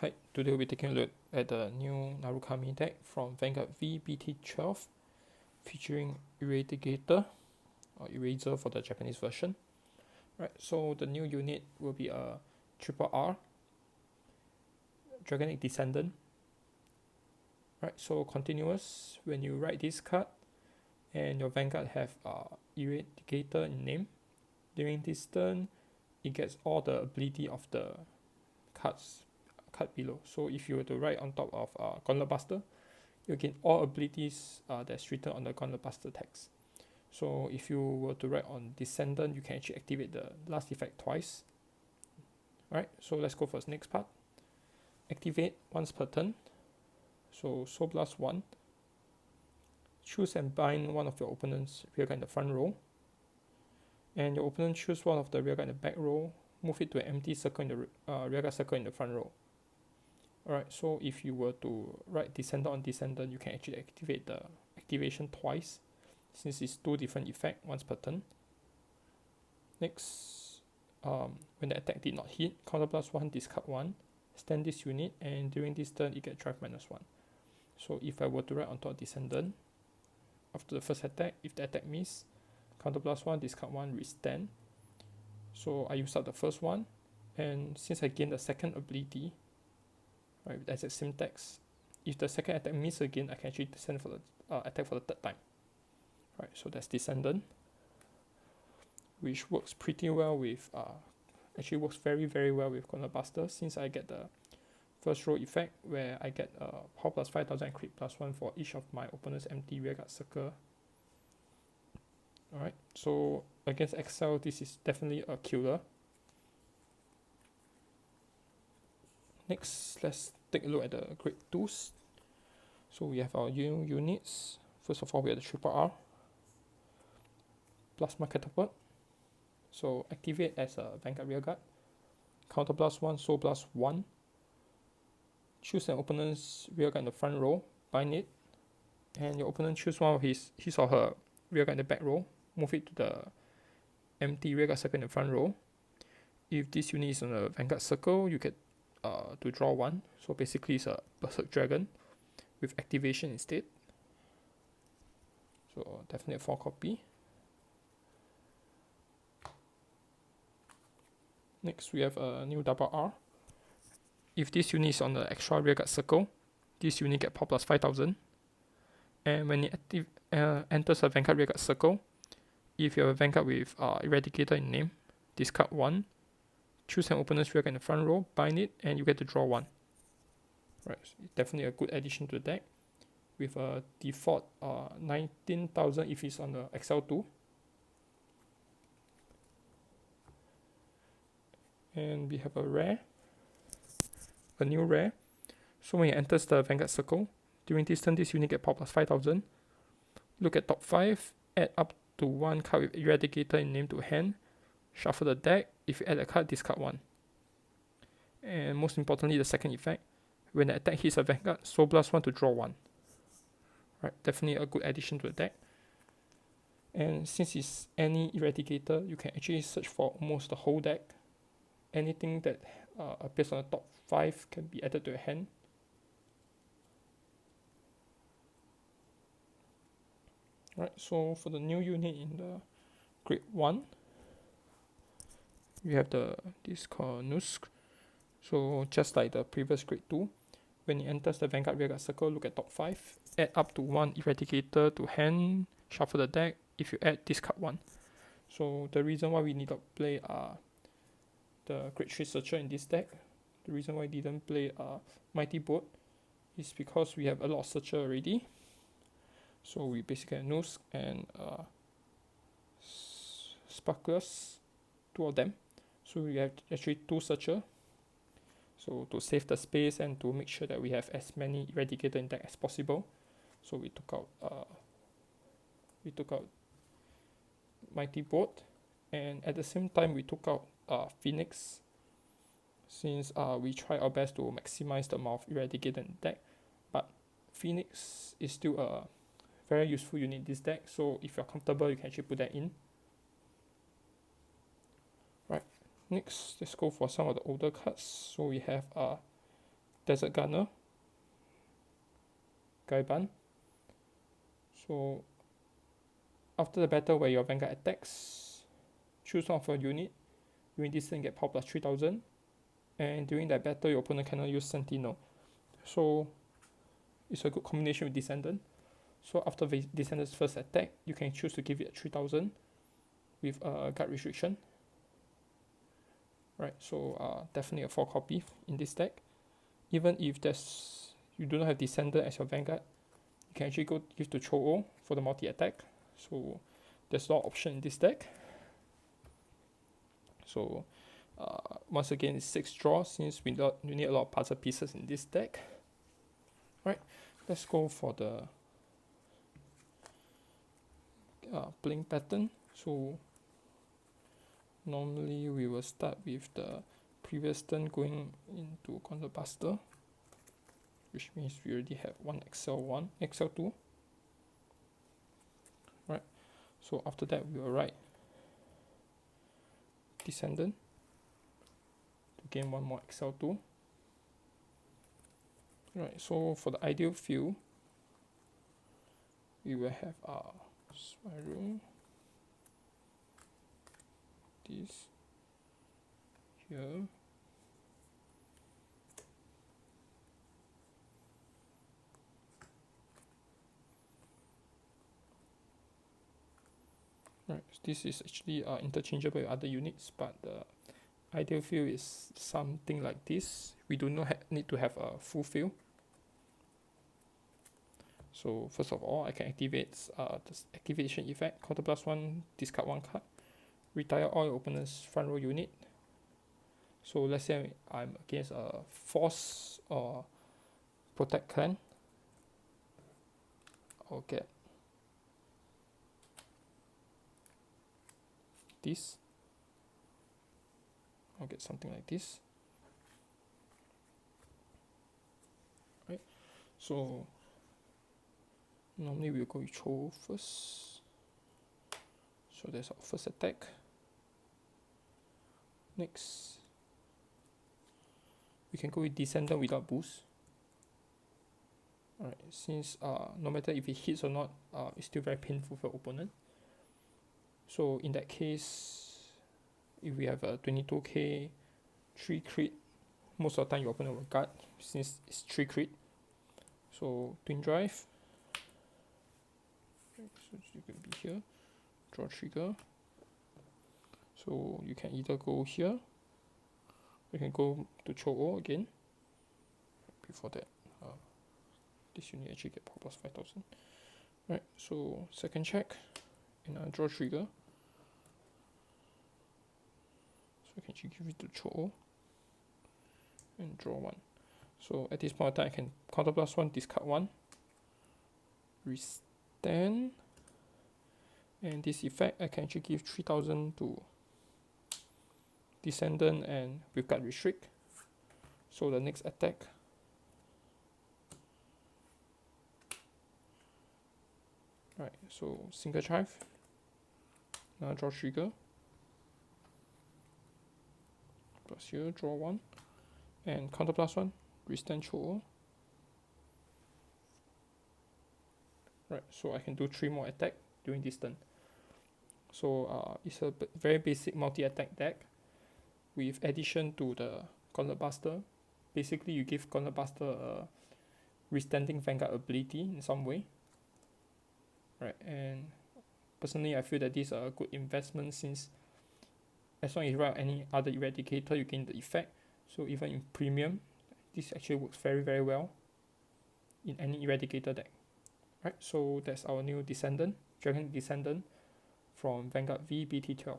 Hi, today we'll be taking a look at the new Narukami deck from Vanguard VG-V-BT12 featuring Eradicator or Eraser for the Japanese version. Right, so the new unit will be a triple R Dragonic Descendant. Right, so continuous when you write this card and your Vanguard have Eradicator in name. During this turn, it gets all the ability of the card below. So if you were to write on top of Gauntlet Buster, you get all abilities that's written on the Gauntlet Buster text. So if you were to write on Descendant, you can actually activate the last effect twice. Alright, so let's go for the next part. Activate once per turn. So Soul Blast 1. Choose and bind one of your opponent's rear guard in the front row. And your opponent choose one of the rear guard in the back row. Move it to an empty circle in the rear guard circle in the front row. Alright, so if you were to write Descendant on Descendant, you can actually activate the activation twice, since it's two different effects, once per turn. Next, when the attack did not hit, counter plus 1, discard 1, stand this unit, and during this turn, it gets drive -1. So if I were to write on top of Descendant, after the first attack, if the attack miss, counter plus 1, discard 1, restand. So I use up the first one, and since I gain the second ability, right, with the exact same text, if the second attack miss again, I can actually descend for the attack for the third time. Right, so that's Descendant, which works pretty well with actually works very well with Gauntlet Buster, since I get the first row effect where I get power plus 5000 and crit plus 1 for each of my opponent's empty rearguard circle. Alright, so against Excel, this is definitely a killer. Next, let's take a look at the grade 2s. So we have our new units. First of all, we have the triple R Plasma Catapult. So activate as a Vanguard rearguard. Counter plus 1, Soul plus 1. Choose an opponent's rearguard in the front row, bind it, and your opponent choose one of his or her rearguard in the back row, move it to the empty rearguard circle in the front row. If this unit is on a Vanguard circle, you get to draw 1. So basically it's a Berserk Dragon with activation instead. So definitely a 4 copy. Next we have a new double R. If this unit is on the extra rearguard circle, this unit get power plus 5000. And when it enters a Vanguard rearguard circle, if you have a Vanguard with Eradicator in name, discard 1. Choose an opponent's rearguard in the front row, bind it, and you get to draw 1. Right, so definitely a good addition to the deck with a default 19,000 if it's on the XL2. And we have a new rare. So when it enters the Vanguard circle, during this turn, this unit get power plus 5000. Look at top 5, add up to 1 card with Eradicator in name to hand. Shuffle the deck. If you add a card, discard 1. And most importantly, the second effect. When the attack hits a Vanguard, Soul Blast 1 to draw 1. Right, definitely a good addition to the deck. And since it's any Eradicator, you can actually search for almost the whole deck. Anything that appears on the top 5 can be added to your hand. Right, so for the new unit in the grade 1, we have this called Nusk. So just like the previous grade 2, when it enters the Vanguard rearguard circle, look at top 5, add up to 1 Eradicator to hand, shuffle the deck. If you add, discard 1. So the reason why we need to play the grade 3 Searcher in this deck, the reason why I didn't play Mighty Boat, is because we have a lot of Searcher already. So we basically have Nusk and Sparklers, 2 of them. So we have actually 2 Searcher. So to save the space and to make sure that we have as many Eradicator in deck as possible, so we took out Mighty Boat, and at the same time we took out Phoenix, since we try our best to maximize the amount of Eradicator in deck. But Phoenix is still a very useful unit in this deck, so if you're comfortable, you can actually put that in. Right, next let's go for some of the older cards. So we have Desert Gunner, Gaiban. So after the battle where your Vanguard attacks, choose one of your unit. During this turn get power plus 3000. And during that battle your opponent cannot use Sentinel. So it's a good combination with Descendant. So after Descendant's first attack, you can choose to give it 3000 with a guard restriction. Right, so definitely a 4 copy in this deck. Even if you do not have Descendant as your Vanguard, you can actually go give to Cho-Oh for the multi-attack. So there's a lot of option in this deck. So once again, it's 6 draws since we need a lot of puzzle pieces in this deck. Right, let's go for the playing pattern. So normally we will start with the previous turn going into Counterbuster, which means we already have one XL1, XL2. Right, so after that we will write Descendant to gain one more XL2. Right, so for the ideal field, we will have spiral, this here, right, this is actually interchangeable with other units, but the ideal field is something like this. We do not need to have a full field. So first of all, I can activate this activation effect, counter plus 1, discard 1 card, retire all your opponent's front row unit. So let's say I'm against a Force or Protect clan. I'll get this. I'll get something like this. Right. So normally we'll go with Cho first. So that's our first attack. Next, we can go with Descendant without boost. Alright, since no matter if it hits or not, it's still very painful for opponent. So in that case, if we have a 22k 3 crit, most of the time your opponent will guard since it's 3 crit. So twin drive. So you can be here, draw trigger. So you can either go here, you can go to Cho-Oh again. Before that, this unit actually get power plus 5000. Right, so second check, and draw trigger. So I can actually give it to Cho-Oh and draw 1. So at this point of time, I can counter plus 1, discard 1, restand, and this effect I can actually give 3000 to Descendant and with guard restrict. So the next attack, right, so single drive, now draw trigger, plus here, draw 1, and counter plus 1, restand Cho-Oh. Right, so I can do 3 more attack during this turn. So it's a very basic multi-attack deck with addition to the Gauntlet Buster. Basically you give Gauntlet Buster a withstanding Vanguard ability in some way. Right, and personally I feel that this is a good investment since as long as you write any other eradicator you gain the effect. So even in premium, this actually works very very well in any eradicator deck. Right, so that's our new Descendant, Dragon Descendant from Vanguard VG-V-BT12.